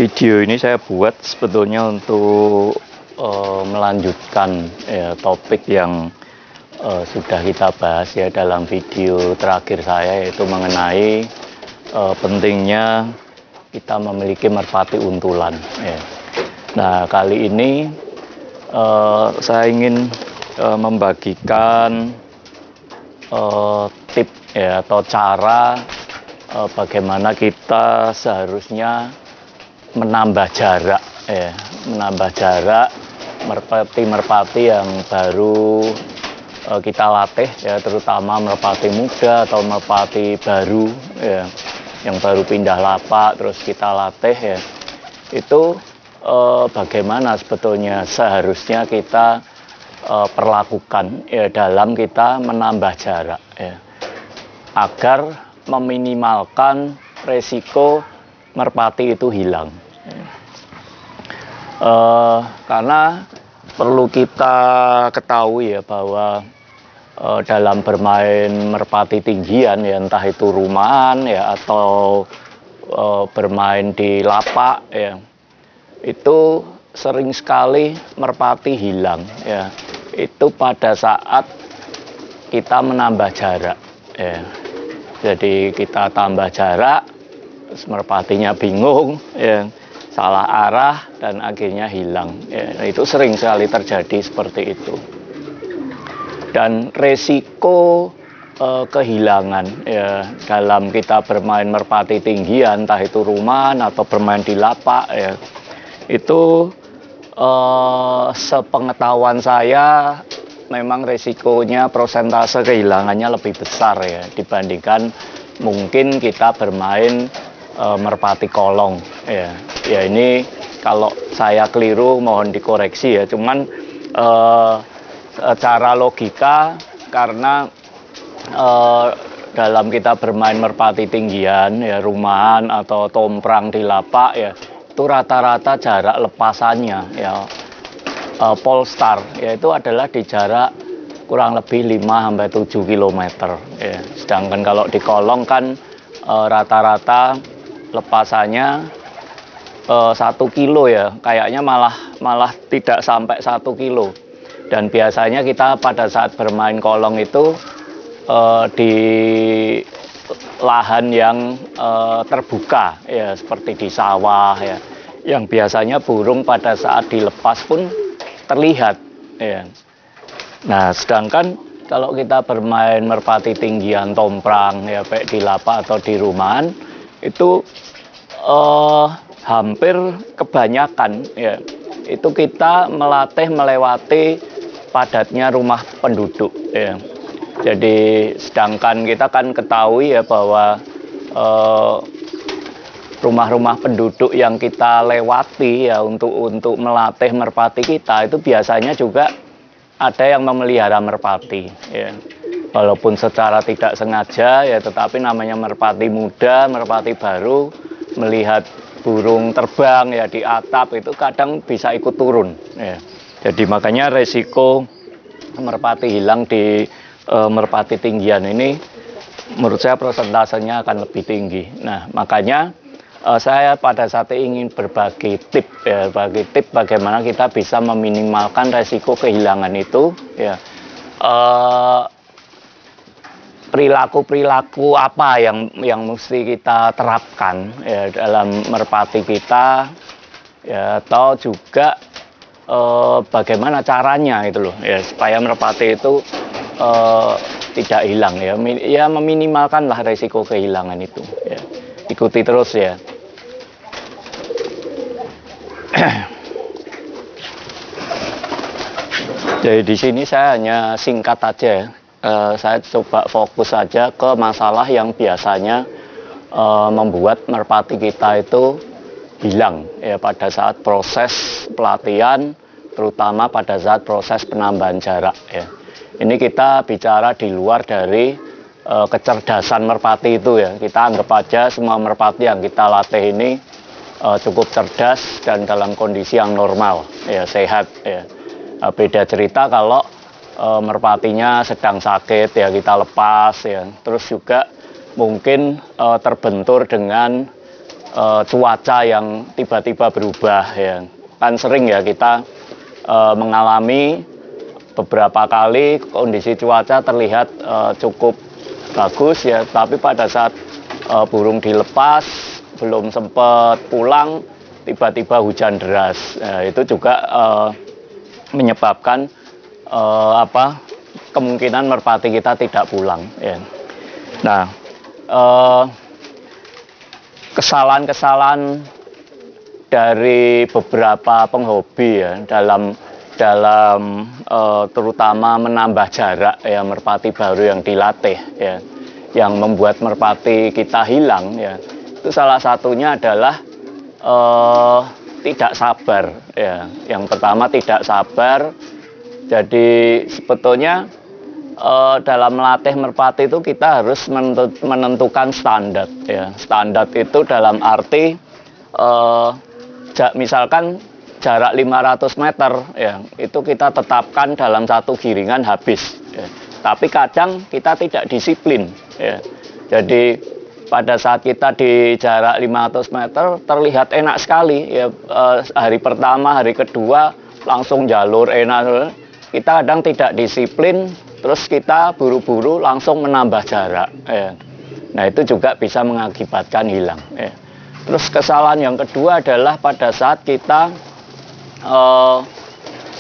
Video ini saya buat sebetulnya untuk melanjutkan topik yang sudah kita bahas ya dalam video terakhir saya, yaitu mengenai pentingnya kita memiliki merpati untulan. Nah, kali ini saya ingin membagikan tip atau cara bagaimana kita seharusnya menambah jarak merpati-merpati yang baru kita latih ya, terutama merpati muda atau merpati baru ya, yang baru pindah lapak terus kita latih ya. Itu bagaimana sebetulnya seharusnya kita perlakukan ya dalam kita menambah jarak ya, agar meminimalkan resiko merpati itu hilang. Karena perlu kita ketahui ya bahwa dalam bermain merpati tinggian ya, entah itu rumahan ya atau bermain di lapak ya, itu sering sekali merpati hilang ya. Itu pada saat kita menambah jarak ya. Jadi kita tambah jarak, terus merpatinya bingung ya, salah arah dan akhirnya hilang ya. Itu sering sekali terjadi seperti itu. Dan resiko kehilangan ya dalam kita bermain merpati tinggian, entah itu rumahan atau bermain di lapak ya, itu sepengetahuan saya memang resikonya, persentase kehilangannya lebih besar ya dibandingkan mungkin kita bermain merpati kolong ya. Ya ini kalau saya keliru mohon dikoreksi ya, cuman secara logika karena dalam kita bermain merpati tinggian ya, rumahan atau tomprang di lapak ya, itu rata-rata jarak lepasannya ya, polestar yaitu adalah di jarak kurang lebih 5-7 km ya. Sedangkan kalau di kolong kan rata-rata lepasannya 1 kilo ya, kayaknya malah tidak sampai 1 kilo. Dan biasanya kita pada saat bermain kolong itu di lahan yang terbuka ya, seperti di sawah ya, yang biasanya burung pada saat dilepas pun terlihat ya. Nah, sedangkan kalau kita bermain merpati tinggian tomprang ya, baik di lapak atau di rumahan, itu hampir kebanyakan ya, itu kita melatih melewati padatnya rumah penduduk ya. Jadi sedangkan kita kan ketahui ya bahwa rumah-rumah penduduk yang kita lewati ya untuk melatih merpati kita itu biasanya juga ada yang memelihara merpati ya. Walaupun secara tidak sengaja ya, tetapi namanya merpati muda, merpati baru, melihat burung terbang ya di atap itu kadang bisa ikut turun ya. Jadi makanya resiko merpati hilang di merpati tinggian ini menurut saya persentasenya akan lebih tinggi. Nah, makanya saya pada saat ini ingin berbagi tip ya, bagaimana kita bisa meminimalkan resiko kehilangan itu ya. Perilaku apa yang mesti kita terapkan ya dalam merpati kita ya, atau juga bagaimana caranya itu loh ya, supaya merpati itu tidak hilang ya, meminimalkanlah resiko kehilangan itu ya. Ikuti terus ya. Jadi di sini saya hanya singkat aja ya. Saya coba fokus saja ke masalah yang biasanya membuat merpati kita itu hilang ya pada saat proses pelatihan, terutama pada saat proses penambahan jarak ya. Ini kita bicara di luar dari kecerdasan merpati itu ya. Kita anggap aja semua merpati yang kita latih ini cukup cerdas dan dalam kondisi yang normal ya, sehat ya. Beda cerita kalau merpatinya sedang sakit ya, kita lepas ya, terus juga mungkin terbentur dengan cuaca yang tiba-tiba berubah ya. Kan sering ya kita mengalami beberapa kali kondisi cuaca terlihat cukup bagus ya, tapi pada saat burung dilepas belum sempat pulang tiba-tiba hujan deras. Itu juga menyebabkan kemungkinan merpati kita tidak pulang ya. Nah, kesalahan-kesalahan dari beberapa penghobi ya dalam terutama menambah jarak ya merpati baru yang dilatih ya, yang membuat merpati kita hilang ya, itu salah satunya adalah tidak sabar ya. Yang pertama tidak sabar. Jadi sebetulnya dalam melatih merpati itu kita harus menentukan standar ya. Standar itu dalam arti misalkan jarak 500 meter ya, itu kita tetapkan dalam satu giringan habis ya. Tapi kadang kita tidak disiplin ya. Jadi pada saat kita di jarak 500 meter terlihat enak sekali ya, hari pertama, hari kedua langsung jalur enak. Kita kadang tidak disiplin, terus kita buru-buru langsung menambah jarak ya. Nah itu juga bisa mengakibatkan hilang ya. Terus kesalahan yang kedua adalah pada saat kita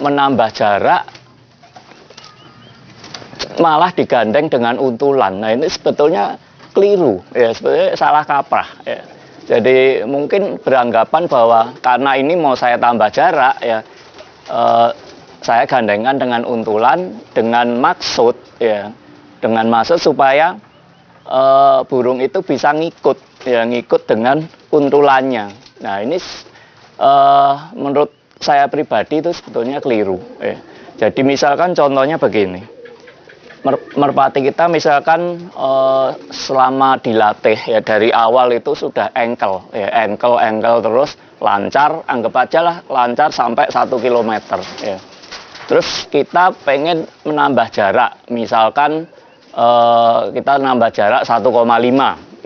menambah jarak malah digandeng dengan untulan. Nah ini sebetulnya keliru ya, sebetulnya salah kaprah ya. Jadi mungkin beranggapan bahwa karena ini mau saya tambah jarak ya, saya gandengan dengan untulan dengan maksud ya, dengan maksud supaya burung itu bisa ngikut ya, ngikut dengan untulannya. Nah ini menurut saya pribadi itu sebetulnya keliru ya. Jadi misalkan contohnya begini, merpati kita misalkan selama dilatih ya dari awal itu sudah engkel ya, engkel terus lancar, anggap aja lah lancar sampai 1 kilometer ya. Terus kita pengen menambah jarak, misalkan kita nambah jarak 1,5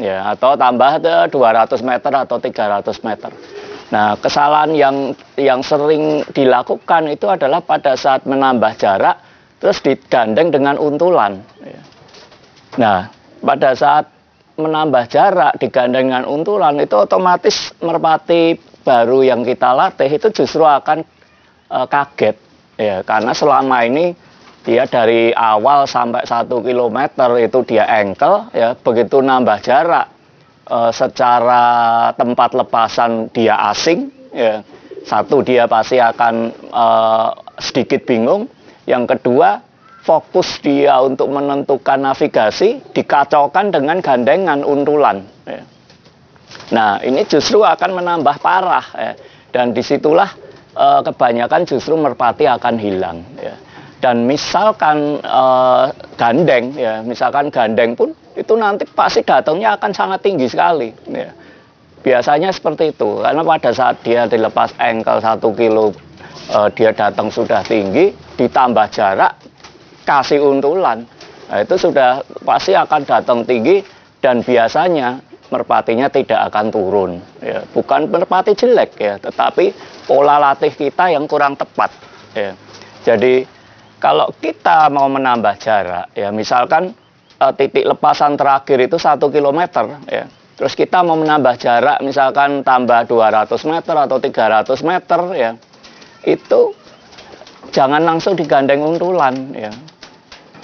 ya, atau tambah 200 meter atau 300 meter. Nah, kesalahan yang sering dilakukan itu adalah pada saat menambah jarak terus digandeng dengan untulan ya. Nah, pada saat menambah jarak digandeng dengan untulan itu otomatis merpati baru yang kita latih itu justru akan kaget ya, karena selama ini dia dari awal sampai 1 kilometer itu dia engkel ya, begitu nambah jarak secara tempat lepasan dia asing ya. Satu, dia pasti akan sedikit bingung. Yang kedua, fokus dia untuk menentukan navigasi dikacaukan dengan gandengan untulan ya. Nah ini justru akan menambah parah ya. Dan disitulah kebanyakan justru merpati akan hilang ya. Dan misalkan gandeng ya, misalkan gandeng pun itu nanti pasti datangnya akan sangat tinggi sekali ya. Biasanya seperti itu, karena pada saat dia dilepas engkel 1 kilo dia datang sudah tinggi, ditambah jarak kasih untulan, nah itu sudah pasti akan datang tinggi. Dan biasanya merpatinya tidak akan turun ya. Bukan merpati jelek ya, tetapi pola latih kita yang kurang tepat ya. Jadi kalau kita mau menambah jarak ya, misalkan titik lepasan terakhir itu 1 kilometer ya, terus kita mau menambah jarak misalkan tambah 200 meter atau 300 meter ya, itu jangan langsung digandeng untulan ya.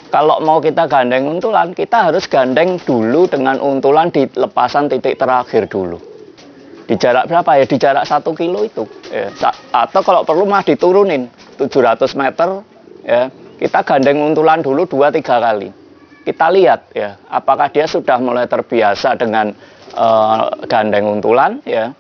Kalau mau kita gandeng untulan, kita harus gandeng dulu dengan untulan di lepasan titik terakhir dulu. Di jarak berapa ya? Di jarak 1 kilo itu ya. Atau kalau perlu mah diturunin 700 meter ya, kita gandeng untulan dulu 2-3 kali. Kita lihat ya, apakah dia sudah mulai terbiasa dengan gandeng untulan ya.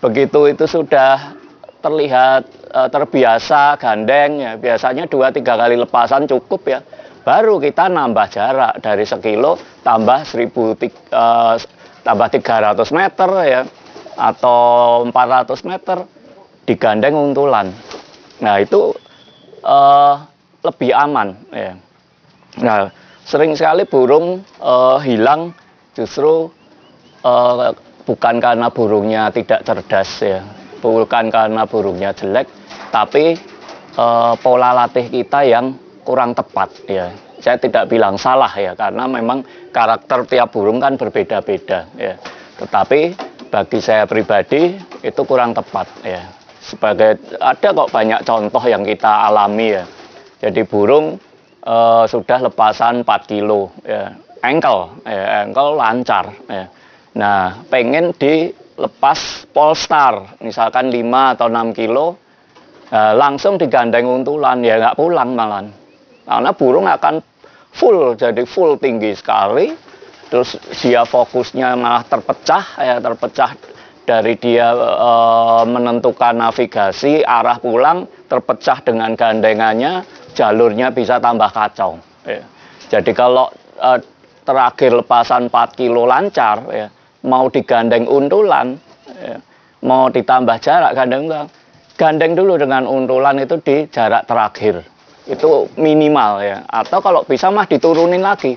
Begitu itu sudah terlihat terbiasa gandeng ya, biasanya 2-3 kali lepasan cukup ya. Baru kita nambah jarak dari 1 kilo tambah 300 meter ya, atau 400 meter digandeng untulan. Nah itu lebih aman ya. Nah sering sekali burung hilang justru bukan karena burungnya tidak cerdas ya, bukan karena burungnya jelek, tapi pola latih kita yang kurang tepat ya. Saya tidak bilang salah ya, karena memang karakter tiap burung kan berbeda-beda ya. Tetapi bagi saya pribadi itu kurang tepat ya. Sebagai ada kok banyak contoh yang kita alami ya. Jadi burung sudah lepasan 4 kilo ya, engkel lancar ya. Nah, pengen dilepas polestar misalkan 5 atau 6 kilo, langsung digandeng untulan ya, nggak pulang malah. Karena burung akan full, jadi full tinggi sekali, terus dia fokusnya malah terpecah ya, terpecah dari dia menentukan navigasi arah pulang, terpecah dengan gandengannya, jalurnya bisa tambah kacau ya. Jadi kalau terakhir lepasan 4 kilo lancar ya, mau digandeng untulan ya, mau ditambah jarak gandeng dulu dengan untulan itu di jarak terakhir itu minimal ya, atau kalau bisa mah diturunin lagi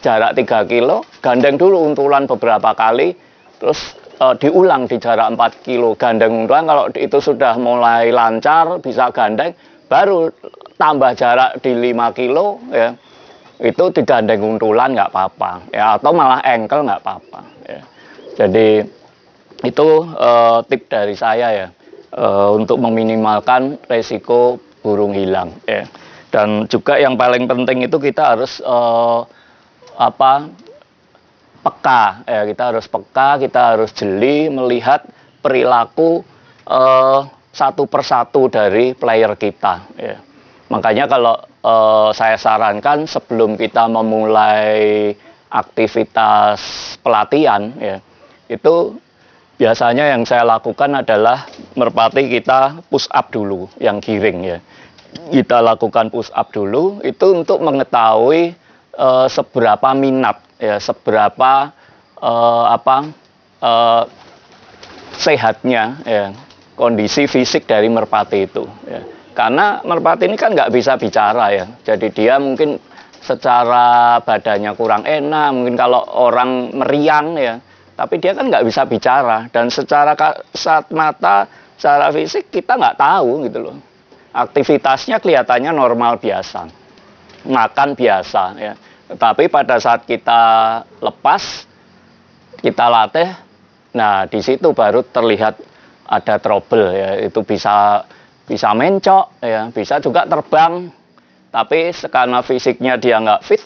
jarak 3 kilo, gandeng dulu untulan beberapa kali, terus diulang di jarak 4 kilo gandeng untulan. Kalau itu sudah mulai lancar bisa gandeng, baru tambah jarak di 5 kilo ya, itu digandeng untulan nggak apa-apa ya, atau malah engkel nggak apa-apa ya. Jadi itu tip dari saya ya, untuk meminimalkan resiko burung hilang ya. Dan juga yang paling penting itu kita harus peka ya, kita harus peka, kita harus jeli melihat perilaku satu persatu dari player kita ya. Makanya kalau saya sarankan sebelum kita memulai aktivitas pelatihan ya, itu biasanya yang saya lakukan adalah merpati kita push up dulu, yang giring ya. Kita lakukan push up dulu itu untuk mengetahui seberapa minat ya, seberapa sehatnya ya, kondisi fisik dari merpati itu ya. Karena merpati ini kan nggak bisa bicara ya, jadi dia mungkin secara badannya kurang enak, mungkin kalau orang meriang ya, tapi dia kan nggak bisa bicara, dan secara kasat mata, secara fisik kita nggak tahu gitu loh. Aktivitasnya kelihatannya normal biasa, makan biasa ya. Tetapi pada saat kita lepas, kita latih, nah di situ baru terlihat ada trouble ya. Itu bisa mencok ya, bisa juga terbang. Tapi karena fisiknya dia nggak fit,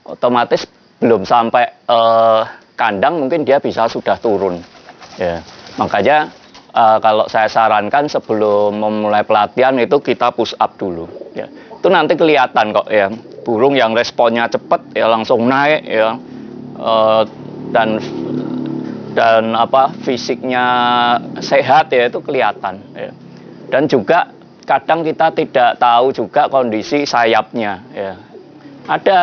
otomatis belum sampai kandang mungkin dia bisa sudah turun ya. Makanya kalau saya sarankan sebelum memulai pelatihan itu kita push up dulu ya. Itu nanti kelihatan kok ya, burung yang responnya cepat ya langsung naik ya, dan fisiknya sehat ya, itu kelihatan ya. Dan juga kadang kita tidak tahu juga kondisi sayapnya ya. Ada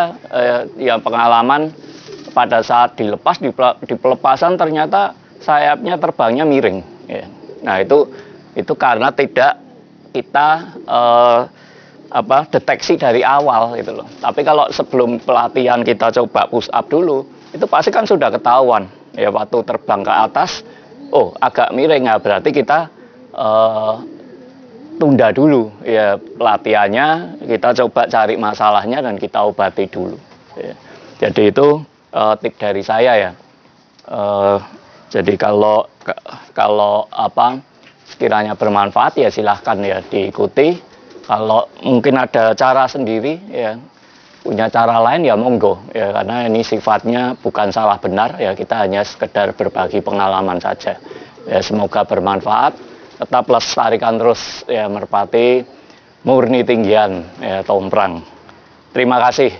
yang pengalaman pada saat dilepas di pelepasan ternyata sayapnya terbangnya miring ya. Nah itu karena tidak kita deteksi dari awal gitu loh. Tapi kalau sebelum pelatihan kita coba push up dulu, itu pasti kan sudah ketahuan ya, waktu terbang ke atas, oh agak miring ya, berarti kita tunda dulu ya pelatihannya, kita coba cari masalahnya dan kita obati dulu ya. Jadi itu tip dari saya ya. Jadi kalau sekiranya bermanfaat ya silahkan ya diikuti. Kalau mungkin ada cara sendiri ya, punya cara lain ya monggo ya, karena ini sifatnya bukan salah benar ya, kita hanya sekedar berbagi pengalaman saja ya. Semoga bermanfaat. Tetap lestarikan terus ya merpati murni tinggian ya, Tomprang. Terima kasih.